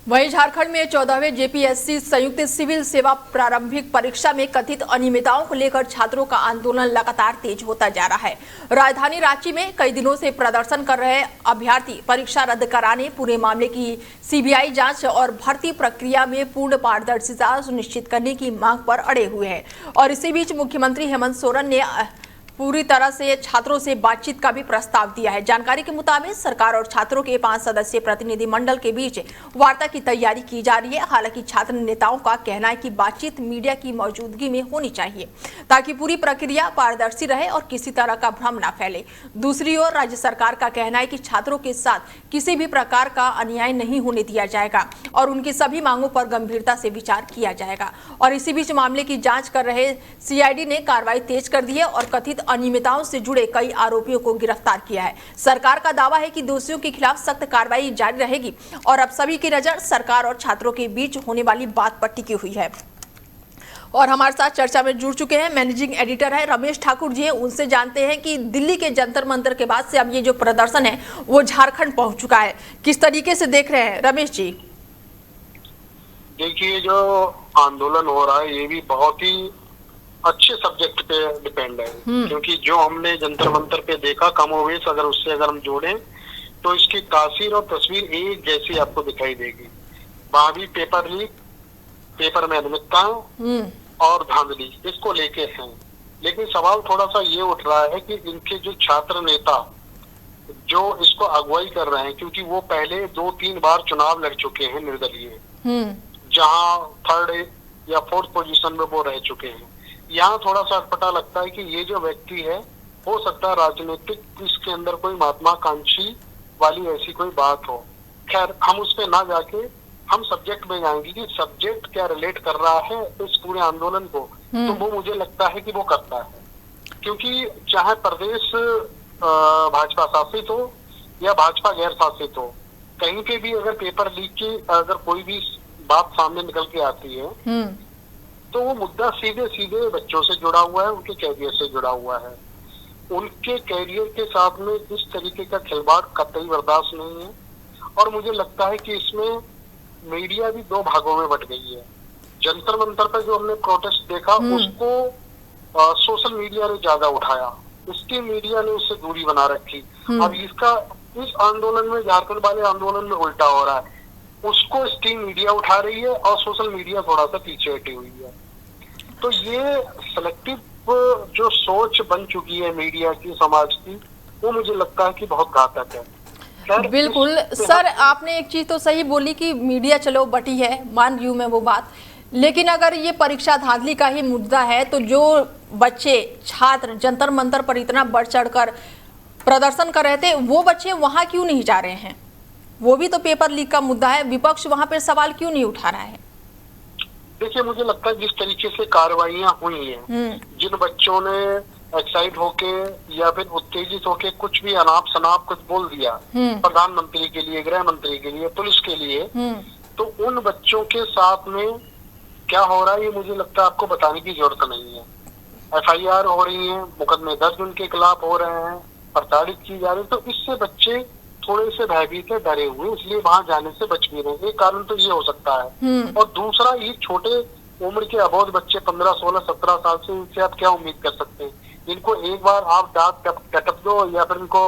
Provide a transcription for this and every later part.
वहीं झारखंड में 14वें जेपीएससी संयुक्त सिविल सेवा प्रारंभिक परीक्षा में कथित अनियमितताओं को लेकर छात्रों का आंदोलन लगातार तेज होता जा रहा है। राजधानी रांची में कई दिनों से प्रदर्शन कर रहे अभ्यर्थी परीक्षा रद्द कराने, पूरे मामले की सीबीआई जांच और भर्ती प्रक्रिया में पूर्ण पारदर्शिता सुनिश्चित करने की मांग पर अड़े हुए हैं। और इसी बीच मुख्यमंत्री हेमंत सोरेन ने पूरी तरह से छात्रों से बातचीत का भी प्रस्ताव दिया है। जानकारी के मुताबिक सरकार और छात्रों के 5 सदस्यीय प्रतिनिधि मंडल के बीच वार्ता की तैयारी की जा रही है। हालांकि छात्र नेताओं का कहना है कि बातचीत मीडिया की मौजूदगी में होनी चाहिए ताकि पूरी प्रक्रिया पारदर्शी रहे और किसी तरह का भ्रम न फैले। दूसरी ओर राज्य सरकार का कहना है कि छात्रों के साथ किसी भी प्रकार का अन्याय नहीं होने दिया जाएगा और उनकी सभी मांगों पर गंभीरता से विचार किया जाएगा। और इसी बीच मामले की जाँच कर रहे सीआईडी ने कार्रवाई तेज कर दी है और कथित अनियमितताओं से जुड़े कई आरोपियों को गिरफ्तार किया है। सरकार का दावा है कि दोषियों के खिलाफ सख्त कार्रवाई जारी रहेगी और अब सभी की नजर सरकार और छात्रों के बीच होने वाली बात पर टिकी हुई है। और हमारे साथ चर्चा में जुड़ चुके हैं मैनेजिंग एडिटर है रमेश ठाकुर जी, उनसे जानते हैं कि दिल्ली के जंतर मंतर के बाद से अब ये जो प्रदर्शन है वो झारखंड पहुंच चुका है, किस तरीके से देख रहे हैं रमेश जी? देखिए, जो आंदोलन हो रहा है ये भी बहुत ही अच्छे सब्जेक्ट पे डिपेंड है, क्योंकि जो हमने जंतर मंतर पे देखा कमोवेश अगर हम जोड़ें तो इसकी तासीर और तस्वीर एक जैसी आपको दिखाई देगी। वहां भी पेपर लीक, पेपर में अनियमितताएं और धांधली इसको लेके हैं। लेकिन सवाल थोड़ा सा ये उठ रहा है कि इनके जो छात्र नेता जो इसको अगुवाई कर रहे हैं, क्योंकि वो पहले 2-3 बार चुनाव लड़ चुके हैं निर्दलीय, जहां 3rd या 4th पोजीशन में वो रह चुके हैं। यहाँ थोड़ा सा अटपटा लगता है कि ये जो व्यक्ति है हो सकता है राजनीतिक इसके अंदर कोई महात्माकांक्षी वाली ऐसी कोई बात हो। खैर, हम उस पे ना जाके हम सब्जेक्ट में जाएंगे कि सब्जेक्ट क्या रिलेट कर रहा है इस पूरे आंदोलन को, तो वो मुझे लगता है कि वो करता है। क्योंकि चाहे प्रदेश भाजपा शासित हो या भाजपा गैर शासित हो, कहीं पे भी अगर पेपर लीक की अगर कोई भी बात सामने निकल के आती है तो वो मुद्दा सीधे सीधे बच्चों से जुड़ा हुआ है, उनके कैरियर से जुड़ा हुआ है। उनके कैरियर के साथ में इस तरीके का खिलवाड़ कतई बर्दाश्त नहीं है। और मुझे लगता है कि इसमें मीडिया भी 2 भागों में बट गई है। जंतर मंतर पर जो हमने प्रोटेस्ट देखा उसको सोशल मीडिया ने ज्यादा उठाया, इसकी मीडिया ने उससे दूरी बना रखी। अब इस आंदोलन में, झारखंड वाले आंदोलन में उल्टा हो रहा है, उसको स्टीम मीडिया उठा रही है और सोशल मीडिया थोड़ा सा पीछे हटी हुई है। तो ये सिलेक्टिव जो सोच बन चुकी है मीडिया की, समाज की, वो मुझे लगता है कि बहुत घातक है। बिल्कुल सर, आपने एक चीज तो सही बोली कि मीडिया चलो बटी है, मान रही हूं मैं वो बात, लेकिन अगर ये परीक्षा धांधली का ही मुद्दा है तो जो बच्चे छात्र जंतर मंतर पर इतना बढ़ चढ़ कर प्रदर्शन कर रहे थे वो बच्चे वहां क्यों नहीं जा रहे हैं? वो भी तो पेपर लीक का मुद्दा है, विपक्ष वहां पे सवाल क्यों नहीं उठा रहा है? देखिए, मुझे लगता है जिस तरीके से कार्रवाइयां हुई हैं, जिन बच्चों ने एक्साइट होके या फिर उत्तेजित होके कुछ भी अनाप शनाप कुछ बोल दिया प्रधानमंत्री के लिए, गृह मंत्री के लिए, पुलिस के लिए, तो उन बच्चों के साथ में क्या हो रहा है ये मुझे लगता है आपको बताने की जरूरत नहीं है। FIR हो रही है, मुकदमे दर्ज उनके खिलाफ हो रहे हैं, प्रताड़ित की जा रही है, तो इससे बच्चे थोड़े से भयभीत है, डरे हुए, इसलिए वहां जाने से बच भी रहे। एक कारण तो ये हो सकता है। और दूसरा, ये छोटे उम्र के अबोध बच्चे 15, 16, 17 साल से, इनसे आप क्या उम्मीद कर सकते हैं? इनको एक बार आप दांत टटक दो या फिर इनको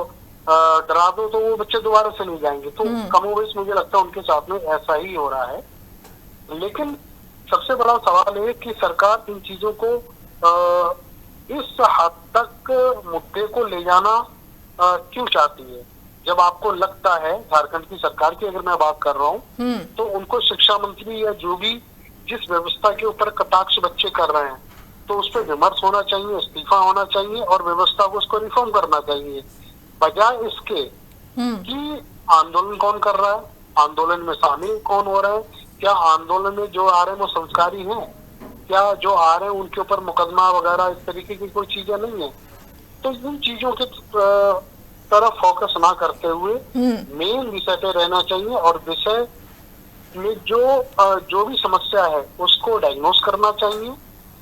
डरा दो तो वो बच्चे दोबारा से नहीं जाएंगे। तो कमोवेश मुझे लगता है उनके साथ में ऐसा ही हो रहा है। लेकिन सबसे बड़ा सवाल है कि सरकार इन चीजों को इस हद तक मुद्दे को ले जाना क्यों चाहती है? जब आपको लगता है, झारखंड की सरकार की अगर मैं बात कर रहा हूँ, तो उनको शिक्षा मंत्री या जो भी जिस व्यवस्था के ऊपर कटाक्ष बच्चे कर रहे हैं तो उस पर विमर्श होना चाहिए, इस्तीफा होना चाहिए और व्यवस्था को उसको रिफॉर्म करना चाहिए, बजाय इसके कि आंदोलन कौन कर रहा है, आंदोलन में शामिल कौन हो रहा है, क्या आंदोलन में जो आ रहे हैं वो संस्कारी हैं, क्या जो आ रहे हैं उनके ऊपर मुकदमा वगैरह इस तरीके की कोई चीजें नहीं है। तो इन चीजों के तरफ फोकस ना करते हुए मेन विषय पे रहना चाहिए और विषय में जो भी समस्या है उसको डायग्नोस करना चाहिए,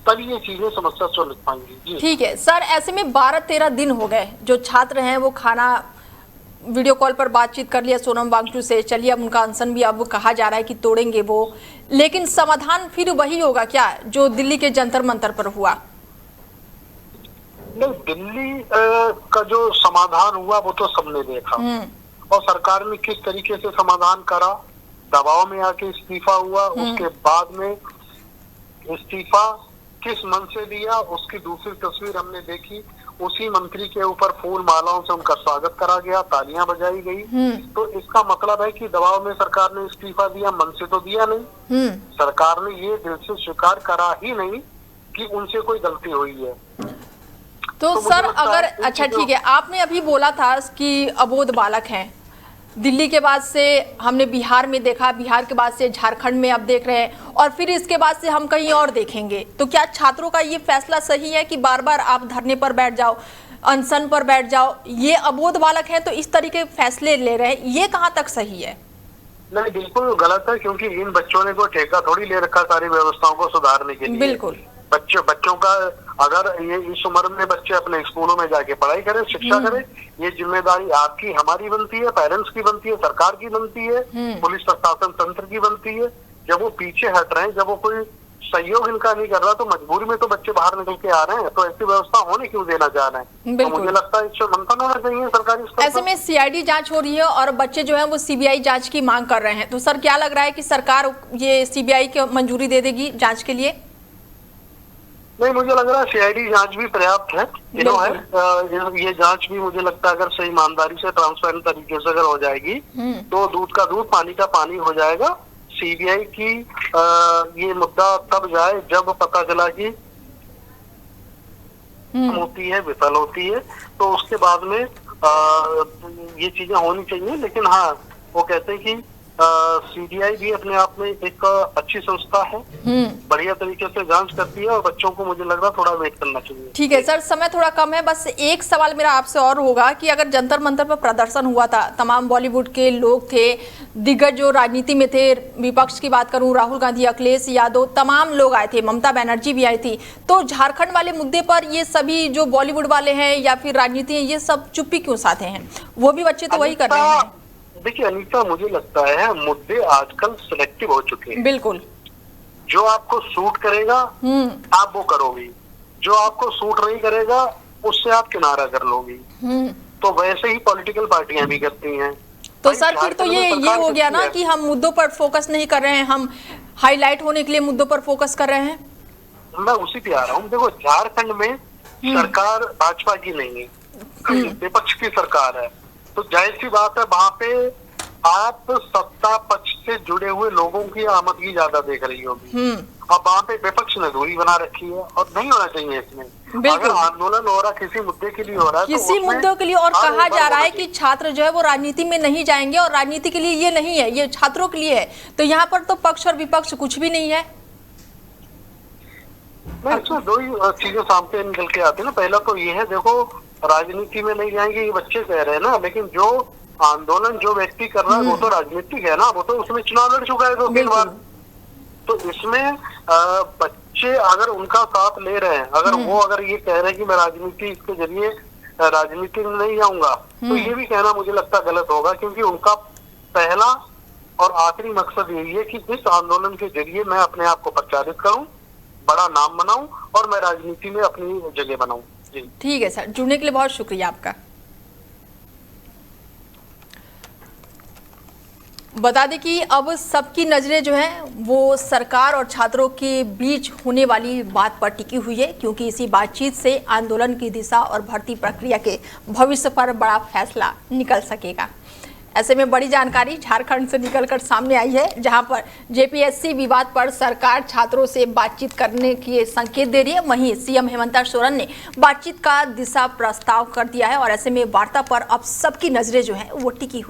तभी ये चीजें समस्या सुलझ पाएंगी। ठीक है सर, ऐसे में 12-13 दिन हो गए जो छात्र हैं वो खाना वीडियो कॉल पर बातचीत कर लिया सोनम वांगचुक से। चलिए, अब उनका अनशन भी अब कहा जा रहा है कि तोड़ेंगे वो, लेकिन समाधान फिर वही होगा क्या जो दिल्ली के जंतर मंतर पर हुआ? नहीं, दिल्ली का जो समाधान हुआ वो तो सबने देखा, और सरकार ने किस तरीके से समाधान करा, दबाव में आके इस्तीफा हुआ, उसके बाद में इस्तीफा किस मन से दिया उसकी दूसरी तस्वीर हमने देखी। उसी मंत्री के ऊपर फूल मालाओं से उनका स्वागत करा गया, तालियां बजाई गई। तो इसका मतलब है कि दबाव में सरकार ने इस्तीफा दिया, मन से तो दिया नहीं। सरकार ने ये दिल से स्वीकार करा ही नहीं कि उनसे कोई गलती हुई है। तो सर अगर अच्छा ठीक है, आपने अभी बोला था कि अबोध बालक हैं, दिल्ली के बाद से हमने बिहार में देखा, बिहार के बाद से झारखंड में अब देख रहे हैं, और फिर इसके बाद से हम कहीं और देखेंगे। तो क्या छात्रों का ये फैसला सही है कि बार बार आप धरने पर बैठ जाओ, अनशन पर बैठ जाओ? ये अबोध बालक हैं तो इस तरीके के फैसले ले रहे हैं, ये कहाँ तक सही है? नहीं, बिल्कुल गलत है, क्योंकि इन बच्चों ने कोई ठेका थोड़ी ले रखा सारी व्यवस्थाओं को सुधारने के लिए। बिल्कुल, बच्चों का अगर ये इस उम्र में बच्चे अपने स्कूलों में जाके पढ़ाई करें, शिक्षा करें, ये जिम्मेदारी आपकी हमारी बनती है, पेरेंट्स की बनती है, सरकार की बनती है, पुलिस प्रशासन तंत्र की बनती है। जब वो पीछे हट रहे हैं, जब वो कोई सहयोग इनका नहीं कर रहा, तो मजबूरी में तो बच्चे बाहर निकल के आ रहे हैं, तो ऐसी व्यवस्था होने क्यों देना चाह रहे हैं? तो मुझे लगता है इससे मंथन होना चाहिए सरकारी स्तर पर। ऐसे में सीआईडी जांच हो रही है और बच्चे जो हैं वो सीबीआई जांच की मांग कर रहे हैं, तो सर क्या लग रहा है कि सरकार ये सीबीआई को मंजूरी दे देगी जांच के लिए? नहीं, मुझे लग रहा है सीआईडी जांच भी पर्याप्त है, ये जांच भी मुझे लगता है अगर सही ईमानदारी से ट्रांसपेरेंट तरीके से अगर हो जाएगी तो दूध का दूध पानी का पानी हो जाएगा। सीबीआई की ये मुद्दा तब जाए जब पता चला कि होती है, विफल होती है, तो उसके बाद में ये चीजें होनी चाहिए। लेकिन हाँ, वो कहते हैं कि सीबीआई भी अपने आप में एक अच्छी संस्था है, बढ़िया तरीके से जांच करती है, और बच्चों को मुझे लग रहा थोड़ा वेट करना चाहिए। ठीक है सर, समय थोड़ा कम है, बस एक सवाल मेरा आपसे और होगा कि अगर जंतर मंतर पर प्रदर्शन हुआ था, तमाम बॉलीवुड के लोग थे, दिग्गज जो राजनीति में थे, विपक्ष की बात करूं राहुल गांधी, अखिलेश यादव, तमाम लोग आए थे, ममता बनर्जी भी आई थी, तो झारखंड वाले मुद्दे पर ये सभी जो बॉलीवुड वाले हैं या फिर राजनीति है, ये सब चुप्पी क्यों साधे हैं? वो भी बच्चे तो वही कर रहे हैं। देखिए अनीता, मुझे लगता है मुद्दे आजकल सिलेक्टिव हो चुके हैं। बिल्कुल, जो आपको सूट करेगा आप वो करोगी, जो आपको सूट नहीं करेगा उससे आप किनारा कर लोगी। तो वैसे ही पॉलिटिकल पार्टियां भी करती हैं। तो सर फिर तो ये हो गया ना कि हम मुद्दों पर फोकस नहीं कर रहे हैं, हम हाईलाइट होने के लिए मुद्दों पर फोकस कर रहे हैं। मैं उसी पे आ रहा हूँ। देखो, झारखंड में सरकार भाजपा की नहीं है, विपक्ष की सरकार है, तो जाहिर सी बात है वहां पे आप सत्ता पक्ष से जुड़े हुए लोगों की आमदनी ज्यादा देख रही होगी। अब वहां पे विपक्ष ने दूरी बना रखी है, और नहीं होना चाहिए इसमें। अगर आंदोलन हो रहा किसी मुद्दे के लिए हो रहा है, किसी मुद्दों के लिए, और कहा जा रहा है कि छात्र जो है वो राजनीति में नहीं जाएंगे, और राजनीति के लिए ये नहीं है, ये छात्रों के लिए है, तो यहाँ पर तो पक्ष और विपक्ष कुछ भी नहीं है। इसमें दो ही चीजें सामने निकल के आती है ना। पहला तो ये है, देखो राजनीति में नहीं जाएंगे ये बच्चे कह रहे हैं ना, लेकिन जो आंदोलन जो व्यक्ति कर रहा है वो तो राजनीतिक है ना, वो तो उसमें चुनाव लड़ चुका है 2-3 बार। तो इसमें बच्चे अगर उनका साथ ले रहे हैं, अगर ये कह रहे हैं कि मैं राजनीति के जरिए राजनीति में नहीं जाऊंगा, तो ये भी कहना मुझे लगता गलत होगा, क्योंकि उनका पहला और आखिरी मकसद यही है कि इस आंदोलन के जरिए मैं अपने आप को प्रचारित करूं, बड़ा नाम बनाऊं, और मैं राजनीति में अपनी जगह बनाऊं। ठीक है सर, जुड़ने के लिए बहुत शुक्रिया आपका। बता दें कि अब सबकी नजरें जो हैं वो सरकार और छात्रों के बीच होने वाली बात पर टिकी हुई है, क्योंकि इसी बातचीत से आंदोलन की दिशा और भर्ती प्रक्रिया के भविष्य पर बड़ा फैसला निकल सकेगा। ऐसे में बड़ी जानकारी झारखंड से निकलकर सामने आई है, जहां पर जेपीएससी विवाद पर सरकार छात्रों से बातचीत करने के संकेत दे रही है। वहीं सीएम हेमंत सोरेन ने बातचीत का दिशा प्रस्ताव कर दिया है, और ऐसे में वार्ता पर अब सबकी नजरें जो है वो टिकी हुई